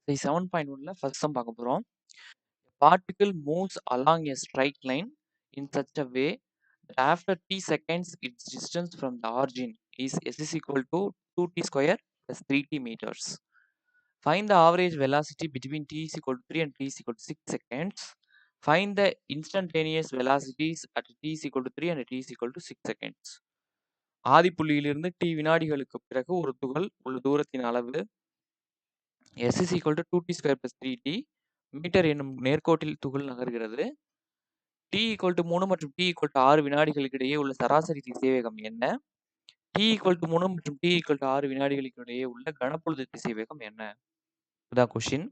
7.1ல first sum பார்க்க போறோம். Particle moves along a straight line in such a way that after t seconds its distance from the origin is s is equal to 2t square plus 3t meters. Find the average velocity between t is equal to 3 and t is equal to 6 seconds. Find the instantaneous velocities at t is equal to 3 and t is equal to 6 seconds. ஆதி புள்ளியிலிருந்து t வினாடிகளுக்கு பிறகு ஒரு துகள் உள்ள தூரத்தின் அளவு s is equal to 2t square plus 3t metre என்னும் நேர்கோட்டில் துகள் நகர்கிறது. t equal to 3 மற்றும் t equal to 6 வினாடிகளுக்கு இடையே உள்ள சராசரி திசைவேகம் என்ன? t equal to 3 மற்றும் t equal to 6 வினாடிகளுக்கு இடையே உள்ள கனப்பொழுது திசைவேகம் என்ன? இதான் question.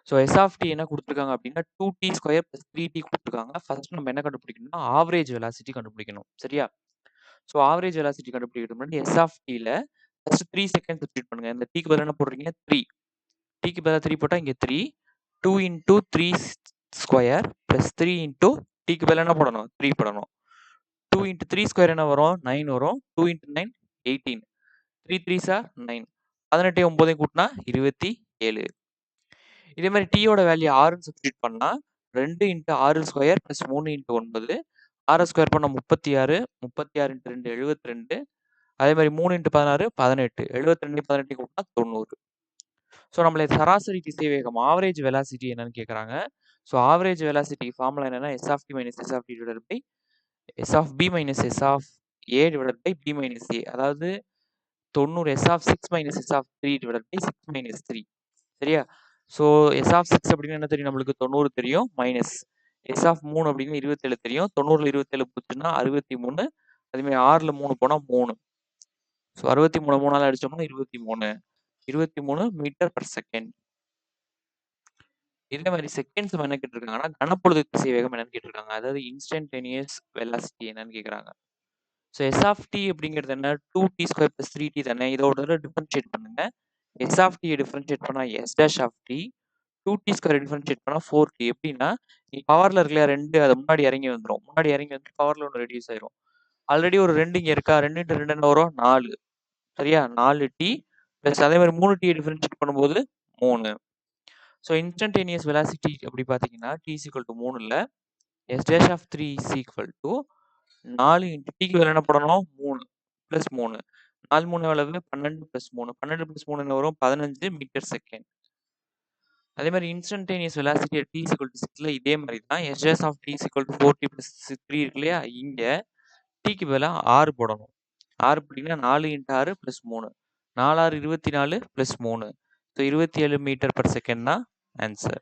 So s of t என்ன கொடுத்துருக்காங்க அப்படின்னா 2t ஸ்கொயர் ப்ளஸ் 3t கொடுத்துருக்காங்க. ஃபர்ஸ்ட் நம்ம என்ன கண்டுபிடிக்கணும்னா ஆவரேஜ் வெலாசிட்டி கண்டுபிடிக்கணும். சரியா? ஸோ ஆவரேஜ் வெலாசிட்டி கண்டுபிடிக்கிறது முன்னாடி எஸ் ஆஃப் டியில் ஃபர்ஸ்ட் 3 செகண்ட் சப்ஸ்டிட் பண்ணுங்க. இந்த டீக்கு பதில் என்ன போடுறீங்க? 3. டீக்கு பதிலாக 3 போட்டால் இங்கே 3. 2 இன்டூ 3 ஸ்கொயர் ப்ளஸ் 3 இன்டூ டீக்கு பதில் என்ன போடணும்? 3 போடணும். 2 இன்ட்டு 3 ஸ்கொயர் என்ன வரும்? 9 வரும். 2 இன்ட்டு 9 18. 3 3s are 9. 18 9 கூட்டினா 27. இதே மாதிரி டீயோட வேல்யூ 6ன்னு சப்ஸ்டிட் பண்ணா 2 into 6 square plus 3 into 9. 6 square பண்ணால் 36. 36 இன்ட்டு 2 72. அதே மாதிரி 3 இன்ட்டு 16 18. 72 18 கூட்டினா 90. ஸோ நம்மள சராசரி திசைவேகம் ஆவரேஜ் வெலாசிட்டி என்னன்னு கேட்குறாங்க. ஸோ ஆவரேஜ் வெலாசிட்டி ஃபார்முலா என்னன்னா S of T minus S of T divided by S of B minus S of A divided by B minus A. அதாவது 90 S of 6 minus S of 3 divided by 6 minus 3. சரியா? So s of 6 அப்படின்னு என்ன தெரியும்? நம்மளுக்கு 90 தெரியும். Minus S of 3 அப்படின்னு 27 தெரியும். 90ல் 27 போச்சுன்னா 63. அதேமாதிரி 6ல் 3 போனால் 3. ஸோ 63 3ஆல் அடிச்சோம்னா 23. 23 மீட்டர் பர் செகண்ட். இதே மாதிரி செகண்ட்ஸ் என்ன கேட்டிருக்காங்கன்னா கனப்பொழுது திசைவேகம் என்னன்னு கேட்டிருக்காங்க. அதாவது இன்ஸ்டன்டேனியஸ் வெலாசிட்டி என்னன்னு கேட்குறாங்க. ஸோ எஸ் ஆஃப் டி அப்படிங்கிறது என்ன? 2t ஸ்கொயர் ப்ளஸ் 3t தானே. இதோட டிஃபரன்ஷியேட் பண்ணுங்க. எஸ் ஆஃப் டி டிஃபரன்ஷியேட் பண்ணால் s dash of t. 2t square differentiate பண்ணால் 4t. எப்படின்னா பவரில் இருக்கலையா 2 அது முன்னாடி இறங்கி வந்துடும். முன்னாடி இறங்கி வந்து பவரில் ஒன்று ரெடியூஸ் ஆயிரும். ஆல்ரெடி ஒரு 2 இங்கே இருக்கா? 2 இன்ட்டு 2 என்ன வரும்? 4. சரியா? 4t ப்ளஸ் அதே மாதிரி 3t டிஃபரன்ஷியேட் பண்ணும்போது 3. ஸோ இன்ஸ்டன்டேனியஸ் வெலாசிட்டி அப்படி பார்த்தீங்கன்னா t is equal to 3ல் S dash of 3 is equal to 4 into டிக்கு வேலை என்ன போடணும்? 3 ப்ளஸ் 3. 4 3 எவ்வளவு? 12 ப்ளஸ் 3. 12 ப்ளஸ் 3 என்ன வரும்? 15 மீட்டர் செகண்ட். அதே மாதிரி instantaneous velocity T is equal to 6ல இதே மாதிரி தான் S dash of T is equal to 4t plus 3 இருக்கு இல்லையா? இங்கே டிக்கு பதிலாக 6 போடணும். 6 போட்டிங்கன்னா 4 into 6 plus 3. 4 6 24 plus 3. So 27 metre per second தான் ஆன்சர்.